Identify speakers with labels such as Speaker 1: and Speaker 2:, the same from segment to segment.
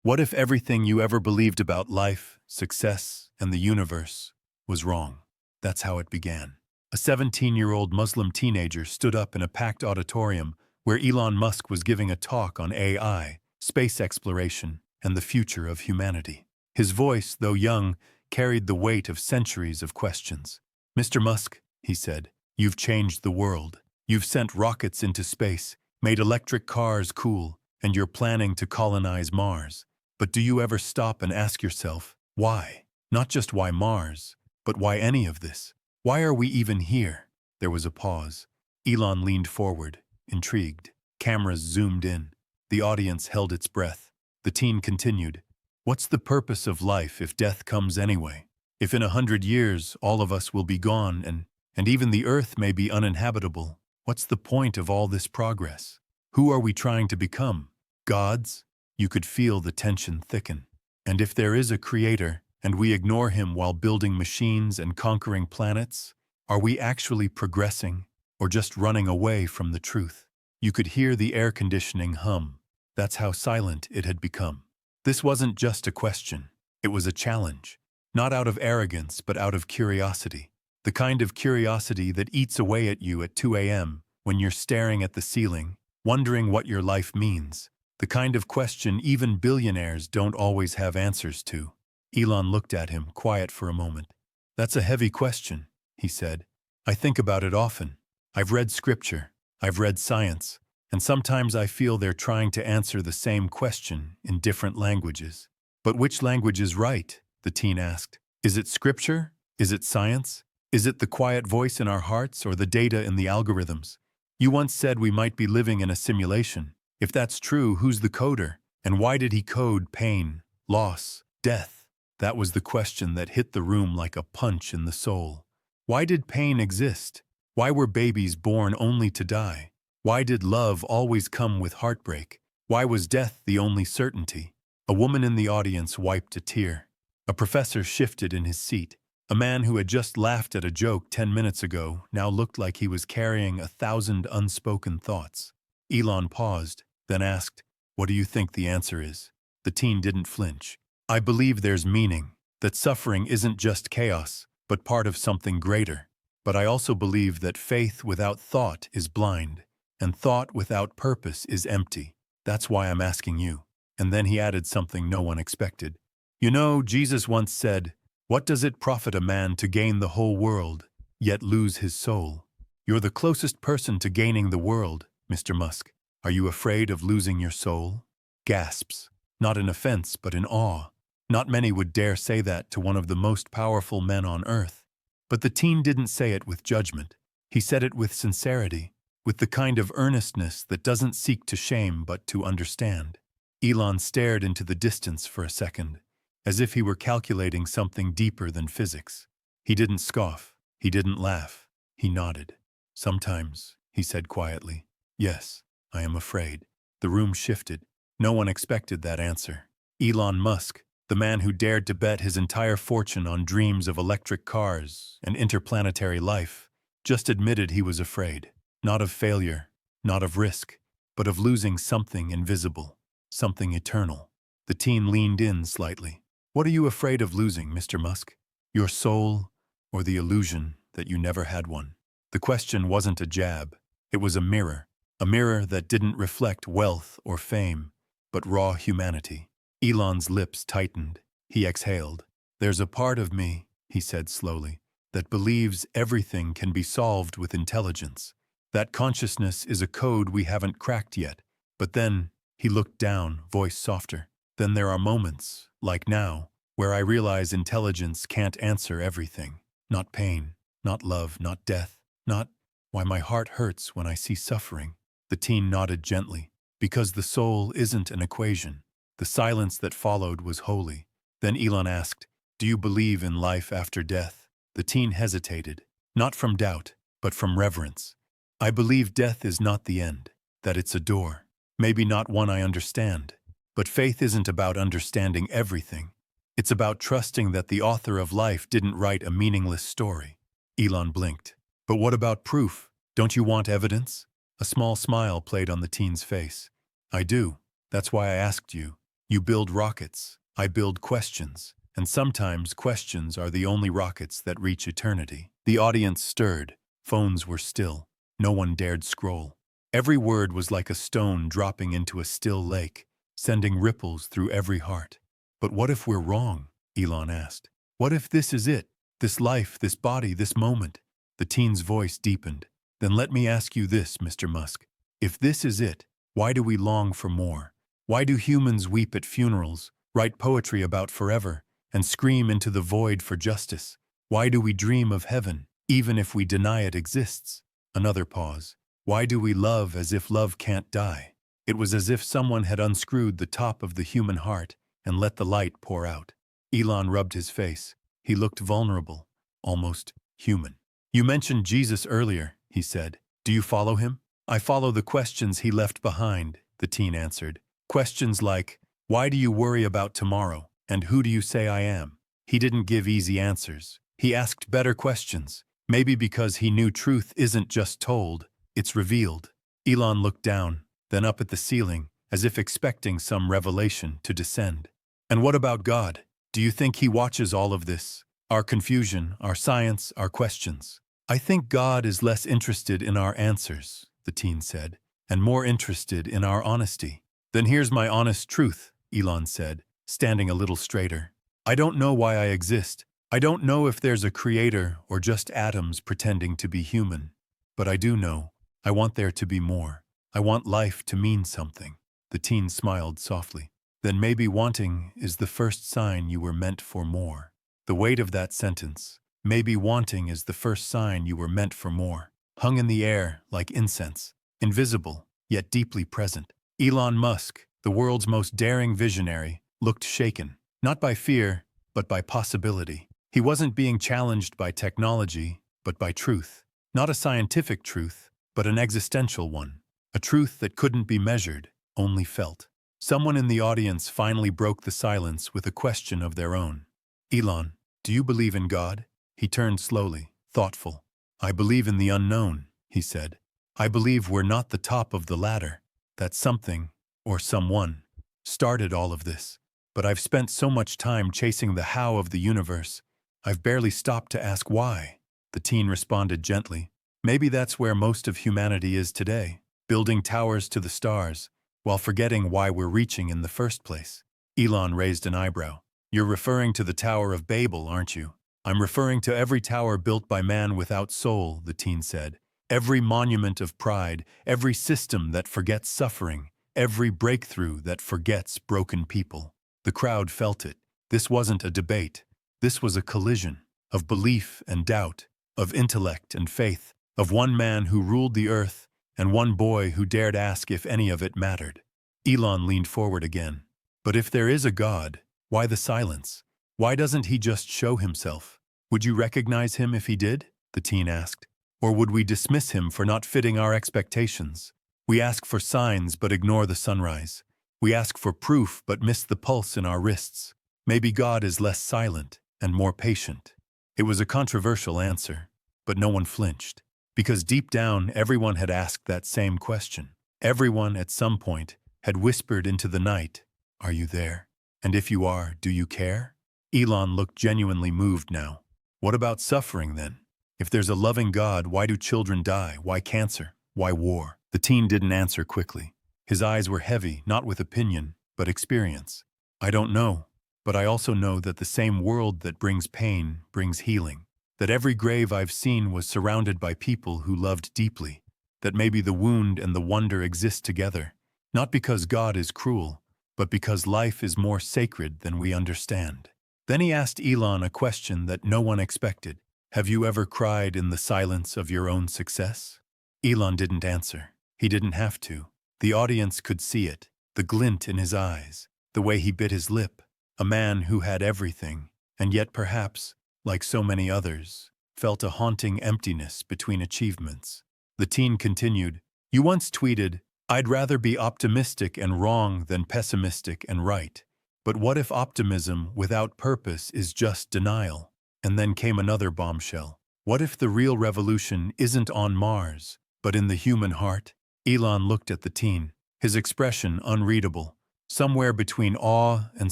Speaker 1: What if everything you ever believed about life, success, and the universe was wrong? That's how it began. A 17-year-old Muslim teenager stood up in a packed auditorium where Elon Musk was giving a talk on AI, space exploration, and the future of humanity. His voice, though young, carried the weight of centuries of questions. "Mr. Musk," he said, "you've changed the world. You've sent rockets into space, made electric cars cool, and you're planning to colonize Mars. But do you ever stop and ask yourself, why? Not just why Mars, but why any of this? Why are we even here?" There was a pause. Elon leaned forward, intrigued. Cameras zoomed in. The audience held its breath. The teen continued, "What's the purpose of life if death comes anyway? If in 100 years all of us will be gone and even the Earth may be uninhabitable, what's the point of all this progress? Who are we trying to become? Gods?" You could feel the tension thicken. And if there is a creator, and we ignore him while building machines and conquering planets, are we actually progressing, or just running away from the truth? You could hear the air conditioning hum. That's how silent it had become. This wasn't just a question. It was a challenge. Not out of arrogance, but out of curiosity. The kind of curiosity that eats away at you at 2 a.m. when you're staring at the ceiling, wondering what your life means. The kind of question even billionaires don't always have answers to. Elon looked at him, quiet for a moment. "That's a heavy question," he said. "I think about it often. I've read scripture, I've read science, and sometimes I feel they're trying to answer the same question in different languages." "But which language is right?" the teen asked. "Is it scripture? Is it science? Is it the quiet voice in our hearts or the data in the algorithms? You once said we might be living in a simulation. If that's true, who's the coder? And why did he code pain, loss, death?" That was the question that hit the room like a punch in the soul. Why did pain exist? Why were babies born only to die? Why did love always come with heartbreak? Why was death the only certainty? A woman in the audience wiped a tear. A professor shifted in his seat. A man who had just laughed at a joke 10 minutes ago now looked like he was carrying 1,000 unspoken thoughts. Elon paused, then asked, "What do you think the answer is?" The teen didn't flinch. "I believe there's meaning, that suffering isn't just chaos, but part of something greater. But I also believe that faith without thought is blind, and thought without purpose is empty. That's why I'm asking you." And then he added something no one expected. "You know, Jesus once said, 'What does it profit a man to gain the whole world, yet lose his soul?' You're the closest person to gaining the world, Mr. Musk. Are you afraid of losing your soul?" Gasps. Not in offense, but in awe. Not many would dare say that to one of the most powerful men on earth. But the teen didn't say it with judgment. He said it with sincerity, with the kind of earnestness that doesn't seek to shame but to understand. Elon stared into the distance for a second, as if he were calculating something deeper than physics. He didn't scoff. He didn't laugh. He nodded. "Sometimes," he said quietly. "Yes, I am afraid." The room shifted. No one expected that answer. Elon Musk, the man who dared to bet his entire fortune on dreams of electric cars and interplanetary life, just admitted he was afraid. Not of failure, not of risk, but of losing something invisible, something eternal. The teen leaned in slightly. "What are you afraid of losing, Mr. Musk? Your soul, or the illusion that you never had one?" The question wasn't a jab. It was a mirror that didn't reflect wealth or fame, but raw humanity. Elon's lips tightened. He exhaled. "There's a part of me," he said slowly, "that believes everything can be solved with intelligence. That consciousness is a code we haven't cracked yet. But then," he looked down, voice softer, "then there are moments, like now, where I realize intelligence can't answer everything. Not pain, not love, not death, not why my heart hurts when I see suffering." The teen nodded gently. "Because the soul isn't an equation." The silence that followed was holy. Then Elon asked, "Do you believe in life after death?" The teen hesitated, not from doubt, but from reverence. "I believe death is not the end, that it's a door. Maybe not one I understand. But faith isn't about understanding everything. It's about trusting that the author of life didn't write a meaningless story." Elon blinked. "But what about proof? Don't you want evidence?" A small smile played on the teen's face. "I do. That's why I asked you. You build rockets, I build questions, and sometimes questions are the only rockets that reach eternity. The audience stirred, phones were still, no one dared scroll. Every word was like a stone dropping into a still lake, sending ripples through every heart. But what if we're wrong? Elon asked. What if this is it? This life, this body, this moment? The teen's voice deepened. Then let me ask you this, Mr. Musk. If this is it, why do we long for more? Why do humans weep at funerals, write poetry about forever, and scream into the void for justice? Why do we dream of heaven, even if we deny it exists? Another pause. Why do we love as if love can't die? It was as if someone had unscrewed the top of the human heart and let the light pour out. Elon rubbed his face. He looked vulnerable, almost human. You mentioned Jesus earlier, he said. Do you follow him? I follow the questions he left behind, the teen answered. Questions like, why do you worry about tomorrow? And who do you say I am? He didn't give easy answers. He asked better questions, maybe because he knew truth isn't just told, it's revealed. Elon looked down, then up at the ceiling, as if expecting some revelation to descend. And what about God? Do you think he watches all of this? Our confusion, our science, our questions? I think God is less interested in our answers, the teen said, and more interested in our honesty. Then here's my honest truth, Elon said, standing a little straighter. I don't know why I exist. I don't know if there's a creator or just atoms pretending to be human. But I do know, I want there to be more. I want life to mean something. The teen smiled softly. Then maybe wanting is the first sign you were meant for more. The weight of that sentence, maybe wanting is the first sign you were meant for more, hung in the air like incense, invisible, yet deeply present. Elon Musk, the world's most daring visionary, looked shaken, not by fear, but by possibility. He wasn't being challenged by technology, but by truth. Not a scientific truth, but an existential one. A truth that couldn't be measured, only felt. Someone in the audience finally broke the silence with a question of their own. Elon, do you believe in God? He turned slowly, thoughtful. I believe in the unknown, he said. I believe we're not the top of the ladder. That something, or someone, started all of this. But I've spent so much time chasing the how of the universe, I've barely stopped to ask why. The teen responded gently. Maybe that's where most of humanity is today, building towers to the stars, while forgetting why we're reaching in the first place. Elon raised an eyebrow. You're referring to the Tower of Babel, aren't you? I'm referring to every tower built by man without soul, the teen said. Every monument of pride, every system that forgets suffering, every breakthrough that forgets broken people. The crowd felt it. This wasn't a debate. This was a collision of belief and doubt, of intellect and faith, of one man who ruled the earth and one boy who dared ask if any of it mattered. Elon leaned forward again. But if there is a God, why the silence? Why doesn't he just show himself? Would you recognize him if he did? The teen asked. Or would we dismiss him for not fitting our expectations? We ask for signs but ignore the sunrise. We ask for proof but miss the pulse in our wrists. Maybe God is less silent and more patient. It was a controversial answer, but no one flinched. Because deep down, everyone had asked that same question. Everyone, at some point, had whispered into the night, "Are you there? And if you are, do you care?" Elon looked genuinely moved now. What about suffering, then? If there's a loving God, why do children die? Why cancer? Why war? The teen didn't answer quickly. His eyes were heavy, not with opinion, but experience. I don't know, but I also know that the same world that brings pain brings healing. That every grave I've seen was surrounded by people who loved deeply. That maybe the wound and the wonder exist together, not because God is cruel, but because life is more sacred than we understand. Then he asked Elon a question that no one expected. Have you ever cried in the silence of your own success? Elon didn't answer. He didn't have to. The audience could see it, the glint in his eyes, the way he bit his lip. A man who had everything, and yet perhaps, like so many others, felt a haunting emptiness between achievements. The teen continued, You once tweeted, I'd rather be optimistic and wrong than pessimistic and right. But what if optimism without purpose is just denial? And then came another bombshell. What if the real revolution isn't on Mars, but in the human heart? Elon looked at the teen, his expression unreadable, somewhere between awe and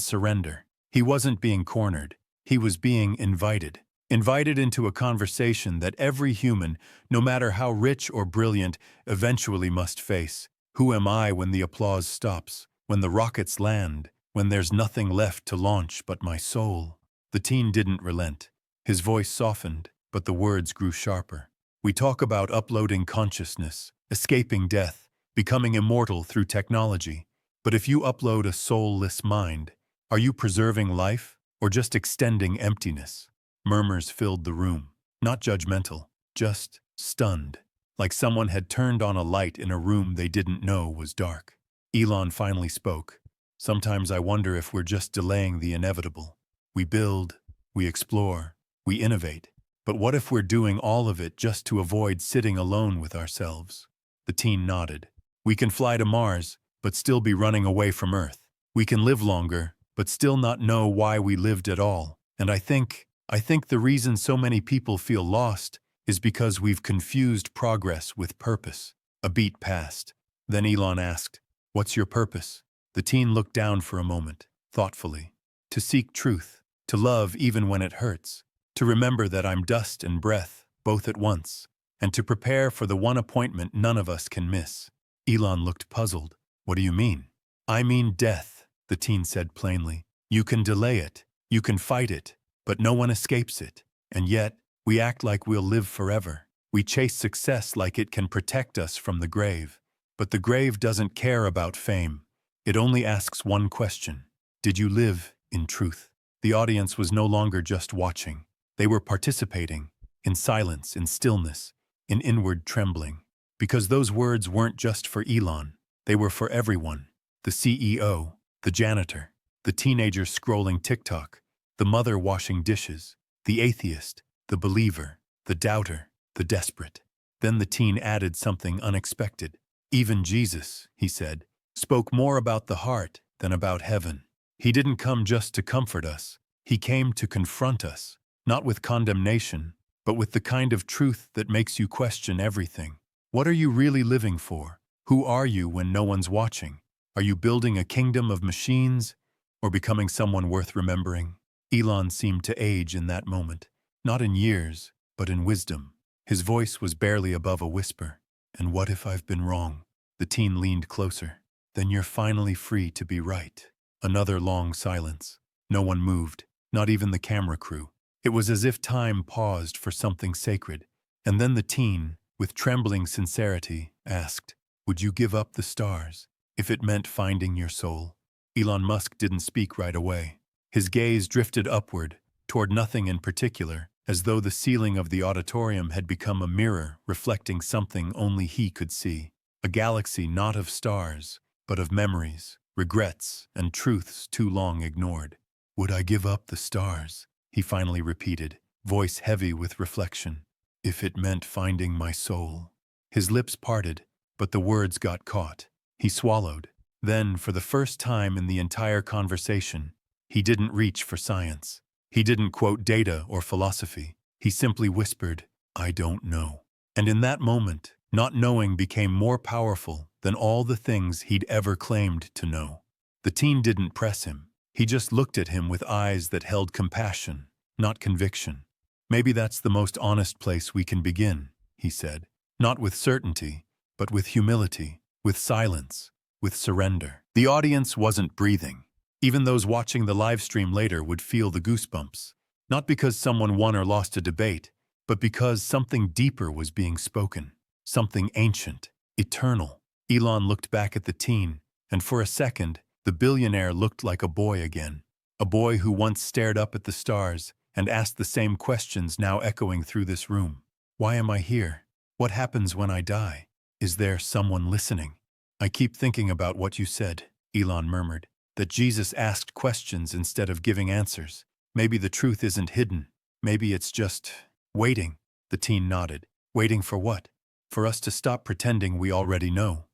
Speaker 1: surrender. He wasn't being cornered. He was being invited. Invited into a conversation that every human, no matter how rich or brilliant, eventually must face. Who am I when the applause stops, when the rockets land, when there's nothing left to launch but my soul? The teen didn't relent. His voice softened, but the words grew sharper. We talk about uploading consciousness, escaping death, becoming immortal through technology. But if you upload a soulless mind, are you preserving life or just extending emptiness? Murmurs filled the room, not judgmental, just stunned, like someone had turned on a light in a room they didn't know was dark. Elon finally spoke. Sometimes I wonder if we're just delaying the inevitable. We build, we explore, we innovate. But what if we're doing all of it just to avoid sitting alone with ourselves? The teen nodded. We can fly to Mars, but still be running away from Earth. We can live longer, but still not know why we lived at all. And I think the reason so many people feel lost is because we've confused progress with purpose. A beat passed. Then Elon asked, "What's your purpose?" The teen looked down for a moment, thoughtfully. To seek truth, to love even when it hurts, to remember that I'm dust and breath, both at once, and to prepare for the one appointment none of us can miss. Elon looked puzzled. What do you mean? I mean death, the teen said plainly. You can delay it, you can fight it, but no one escapes it. And yet, we act like we'll live forever. We chase success like it can protect us from the grave. But the grave doesn't care about fame. It only asks one question. Did you live in truth? The audience was no longer just watching. They were participating, in silence, in stillness, in inward trembling. Because those words weren't just for Elon. They were for everyone. The CEO, the janitor, the teenager scrolling TikTok, the mother washing dishes, the atheist, the believer, the doubter, the desperate. Then the teen added something unexpected. Even Jesus, he said, spoke more about the heart than about heaven. He didn't come just to comfort us. He came to confront us, not with condemnation, but with the kind of truth that makes you question everything. What are you really living for? Who are you when no one's watching? Are you building a kingdom of machines or becoming someone worth remembering? Elon seemed to age in that moment, not in years, but in wisdom. His voice was barely above a whisper. And what if I've been wrong? The teen leaned closer. Then you're finally free to be right. Another long silence. No one moved, not even the camera crew. It was as if time paused for something sacred. And then the teen, with trembling sincerity, asked, "Would you give up the stars if it meant finding your soul?" Elon Musk didn't speak right away. His gaze drifted upward, toward nothing in particular, as though the ceiling of the auditorium had become a mirror reflecting something only he could see. A galaxy not of stars, but of memories, regrets, and truths too long ignored. "Would I give up the stars?" he finally repeated, voice heavy with reflection. "If it meant finding my soul." His lips parted, but the words got caught. He swallowed. Then, for the first time in the entire conversation, he didn't reach for science. He didn't quote data or philosophy. He simply whispered, "I don't know." And in that moment, not knowing became more powerful than all the things he'd ever claimed to know. The teen didn't press him. He just looked at him with eyes that held compassion, not conviction. "Maybe that's the most honest place we can begin," he said. "Not with certainty, but with humility, with silence, with surrender." The audience wasn't breathing. Even those watching the live stream later would feel the goosebumps. Not because someone won or lost a debate, but because something deeper was being spoken. Something ancient, eternal. Elon looked back at the teen, and for a second, the billionaire looked like a boy again. A boy who once stared up at the stars and asked the same questions now echoing through this room. Why am I here? What happens when I die? Is there someone listening? "I keep thinking about what you said," Elon murmured, "that Jesus asked questions instead of giving answers. Maybe the truth isn't hidden. Maybe it's just waiting." The teen nodded. "Waiting for what?" "For us to stop pretending we already know."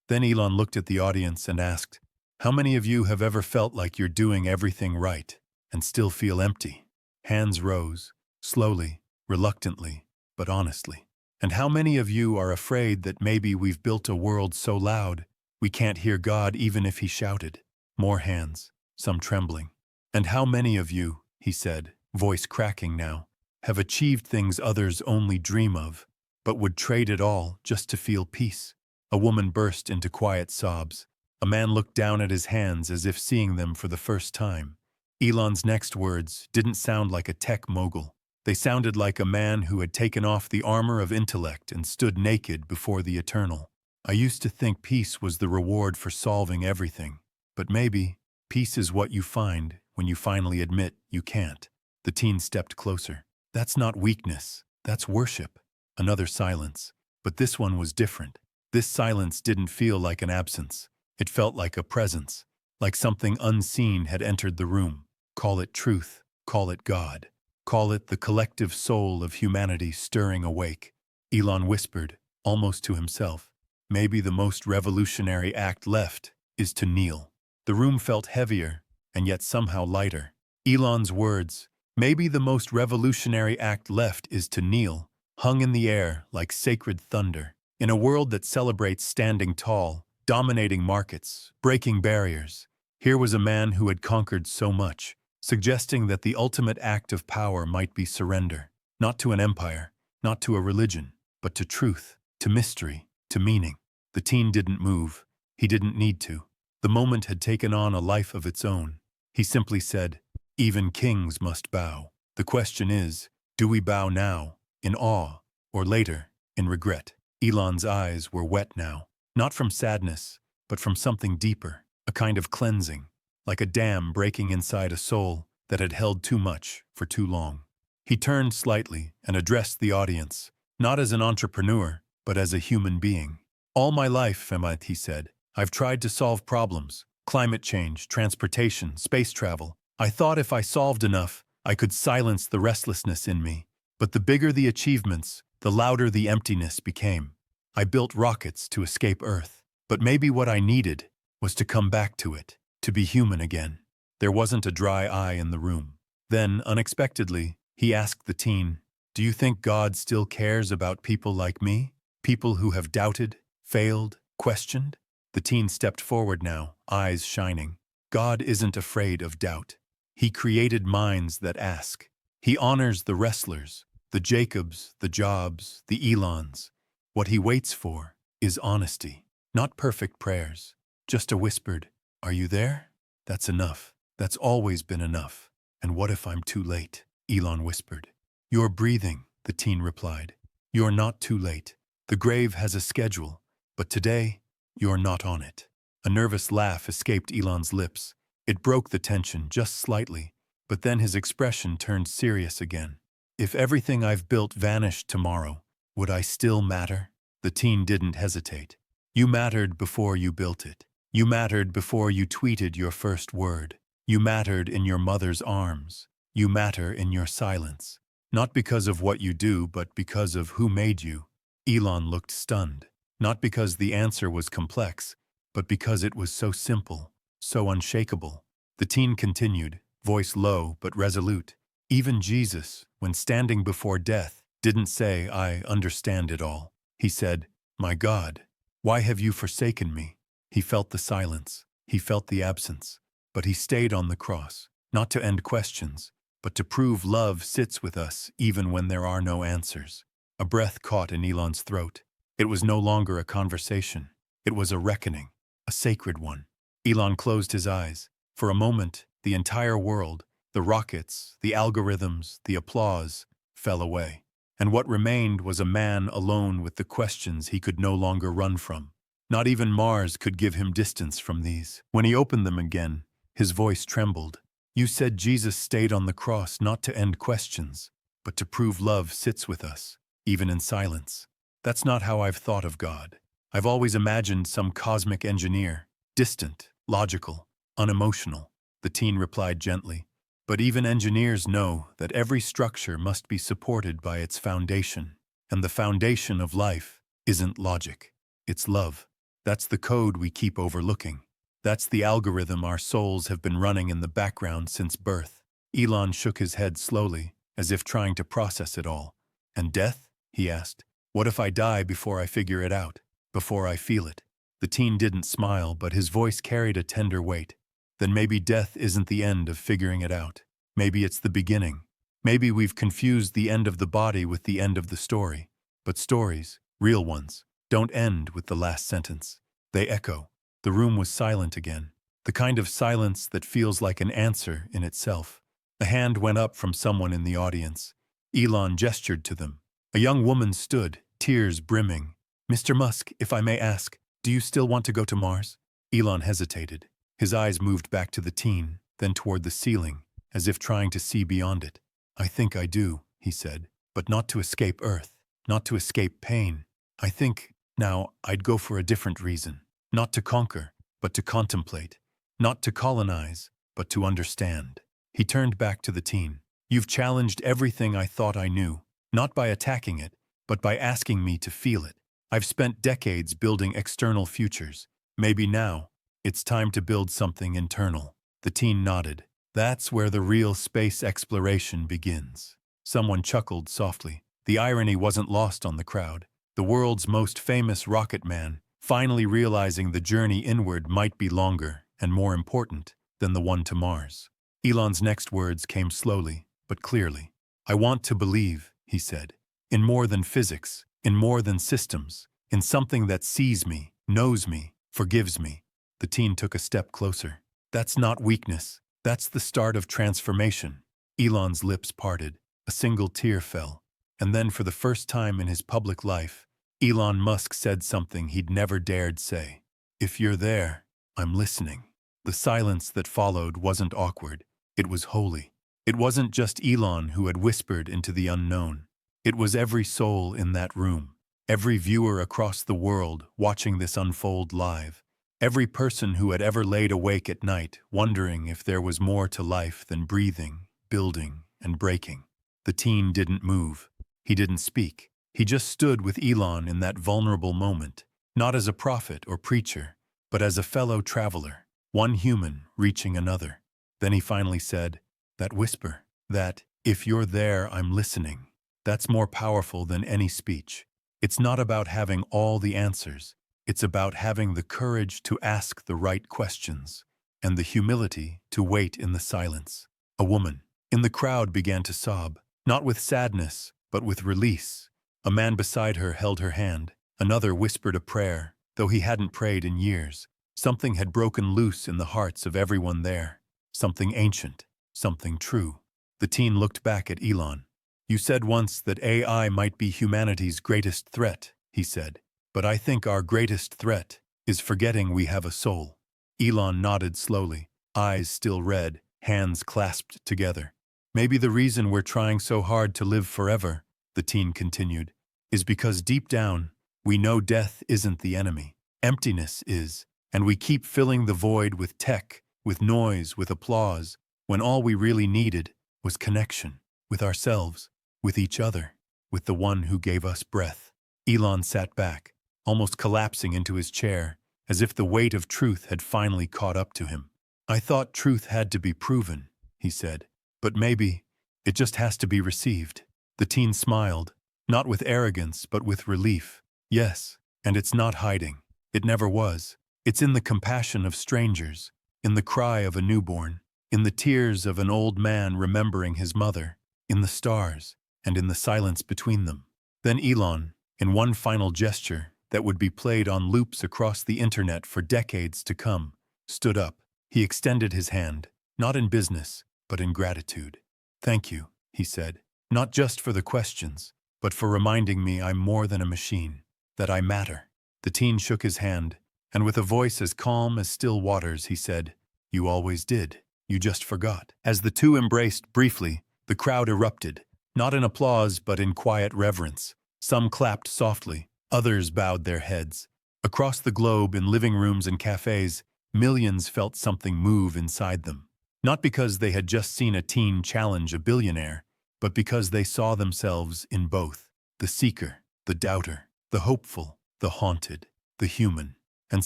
Speaker 1: Then Elon looked at the audience and asked, "How many of you have ever felt like you're doing everything right and still feel empty?" Hands rose, slowly, reluctantly, but honestly. "And how many of you are afraid that maybe we've built a world so loud we can't hear God even if he shouted?" More hands, some trembling. And how many of you, he said, voice cracking now, have achieved things others only dream of, but would trade it all just to feel peace? A woman burst into quiet sobs. A man looked down at his hands as if seeing them for the first time. Elon's next words didn't sound like a tech mogul. They sounded like a man who had taken off the armor of intellect and stood naked before the eternal. I used to think peace was the reward for solving everything, but maybe peace is what you find when you finally admit you can't. The teen stepped closer. That's not weakness, that's worship. Another silence. But this one was different. This silence didn't feel like an absence. It felt like a presence, like something unseen had entered the room. Call it truth, call it God. Call it the collective soul of humanity stirring awake. Elon whispered, almost to himself, maybe the most revolutionary act left is to kneel. The room felt heavier, and yet somehow lighter. Elon's words, maybe the most revolutionary act left is to kneel, hung in the air like sacred thunder. In a world that celebrates standing tall, dominating markets, breaking barriers, here was a man who had conquered so much, suggesting that the ultimate act of power might be surrender, not to an empire, not to a religion, but to truth, to mystery, to meaning. The teen didn't move. He didn't need to. The moment had taken on a life of its own. He simply said, even kings must bow. The question is, do we bow now, in awe, or later, in regret? Elon's eyes were wet now, not from sadness, but from something deeper, a kind of cleansing, like a dam breaking inside a soul that had held too much for too long. He turned slightly and addressed the audience, not as an entrepreneur, but as a human being. All my life, Emmet, he said, I've tried to solve problems, climate change, transportation, space travel. I thought if I solved enough, I could silence the restlessness in me. But the bigger the achievements, the louder the emptiness became. I built rockets to escape Earth, but maybe what I needed was to come back to it, to be human again. There wasn't a dry eye in the room. Then, unexpectedly, he asked the teen, do you think God still cares about people like me? People who have doubted, failed, questioned? The teen stepped forward now, eyes shining. God isn't afraid of doubt. He created minds that ask. He honors the wrestlers, the Jacobs, the Jobs, the Elons. What he waits for is honesty, not perfect prayers, just a whispered, are you there? That's enough. That's always been enough. And what if I'm too late? Elon whispered. You're breathing, the teen replied. You're not too late. The grave has a schedule, but today, you're not on it. A nervous laugh escaped Elon's lips. It broke the tension just slightly, but then his expression turned serious again. If everything I've built vanished tomorrow, would I still matter? The teen didn't hesitate. You mattered before you built it. You mattered before you tweeted your first word. You mattered in your mother's arms. You matter in your silence. Not because of what you do, but because of who made you. Elon looked stunned. Not because the answer was complex, but because it was so simple, so unshakable. The teen continued, voice low but resolute. Even Jesus, when standing before death, didn't say, I understand it all. He said, my God, why have you forsaken me? He felt the silence. He felt the absence. But he stayed on the cross, not to end questions, but to prove love sits with us even when there are no answers. A breath caught in Elon's throat. It was no longer a conversation. It was a reckoning, a sacred one. Elon closed his eyes. For a moment, the entire world, the rockets, the algorithms, the applause, fell away. And what remained was a man alone with the questions he could no longer run from. Not even Mars could give him distance from these. When he opened them again, his voice trembled. You said Jesus stayed on the cross not to end questions, but to prove love sits with us, even in silence. That's not how I've thought of God. I've always imagined some cosmic engineer, distant, logical, unemotional. The teen replied gently. But even engineers know that every structure must be supported by its foundation. And the foundation of life isn't logic. It's love. That's the code we keep overlooking. That's the algorithm our souls have been running in the background since birth. Elon shook his head slowly, as if trying to process it all. And death? He asked. What if I die before I figure it out? Before I feel it? The teen didn't smile, but his voice carried a tender weight. then maybe death isn't the end of figuring it out. Maybe it's the beginning. Maybe we've confused the end of the body with the end of the story. But stories, real ones, don't end with the last sentence. They echo. The room was silent again. The kind of silence that feels like an answer in itself. A hand went up from someone in the audience. Elon gestured to them. A young woman stood, tears brimming. "Mr. Musk, if I may ask, do you still want to go to Mars?" Elon hesitated. His eyes moved back to the teen, then toward the ceiling, as if trying to see beyond it. "I think I do," he said, "but not to escape Earth, not to escape pain. I think, now, I'd go for a different reason. Not to conquer, but to contemplate. Not to colonize, but to understand." He turned back to the teen. "You've challenged everything I thought I knew, not by attacking it, but by asking me to feel it. I've spent decades building external futures. Maybe now, it's time to build something internal." The teen nodded. "That's where the real space exploration begins." Someone chuckled softly. The irony wasn't lost on the crowd. The world's most famous rocket man, finally realizing the journey inward might be longer and more important than the one to Mars. Elon's next words came slowly, but clearly. "I want to believe," he said, "in more than physics, in more than systems, in something that sees me, knows me, forgives me." The teen took a step closer. "That's not weakness. That's the start of transformation." Elon's lips parted. A single tear fell. And then, for the first time in his public life, Elon Musk said something he'd never dared say. "If you're there, I'm listening." The silence that followed wasn't awkward. It was holy. It wasn't just Elon who had whispered into the unknown. It was every soul in that room, every viewer across the world watching this unfold live, every person who had ever laid awake at night wondering if there was more to life than breathing, building, and breaking. The teen didn't move. He didn't speak. He just stood with Elon in that vulnerable moment, not as a prophet or preacher, but as a fellow traveler, one human reaching another. Then he finally said, "That whisper, that, if you're there, I'm listening, that's more powerful than any speech. It's not about having all the answers. It's about having the courage to ask the right questions, and the humility to wait in the silence." A woman in the crowd began to sob, not with sadness, but with release. A man beside her held her hand. Another whispered a prayer, though he hadn't prayed in years. Something had broken loose in the hearts of everyone there. Something ancient, something true. The teen looked back at Elon. "You said once that AI might be humanity's greatest threat," he said. "But I think our greatest threat is forgetting we have a soul." Elon nodded slowly, eyes still red, hands clasped together. "Maybe the reason we're trying so hard to live forever," the teen continued, "is because deep down, we know death isn't the enemy. Emptiness is, and we keep filling the void with tech, with noise, with applause, when all we really needed was connection, with ourselves, with each other, with the one who gave us breath." Elon sat back, almost collapsing into his chair, as if the weight of truth had finally caught up to him. "I thought truth had to be proven," he said, "but maybe it just has to be received." The teen smiled, not with arrogance, but with relief. "Yes, and it's not hiding. It never was. It's in the compassion of strangers, in the cry of a newborn, in the tears of an old man remembering his mother, in the stars, and in the silence between them." Then Elon, in one final gesture that would be played on loops across the internet for decades to come, stood up. He extended his hand, not in business, but in gratitude. "Thank you," he said, "not just for the questions, but for reminding me I'm more than a machine, that I matter." The teen shook his hand, and with a voice as calm as still waters, he said, "You always did. You just forgot." As the two embraced briefly, the crowd erupted, not in applause but in quiet reverence. Some clapped softly, others bowed their heads. Across the globe, in living rooms and cafes, millions felt something move inside them. Not because they had just seen a teen challenge a billionaire, but because they saw themselves in both. The seeker, the doubter, the hopeful, the haunted, the human. And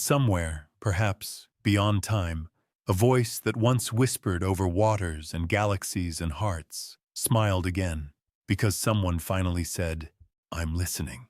Speaker 1: somewhere, perhaps beyond time, a voice that once whispered over waters and galaxies and hearts smiled again, because someone finally said, "I'm listening."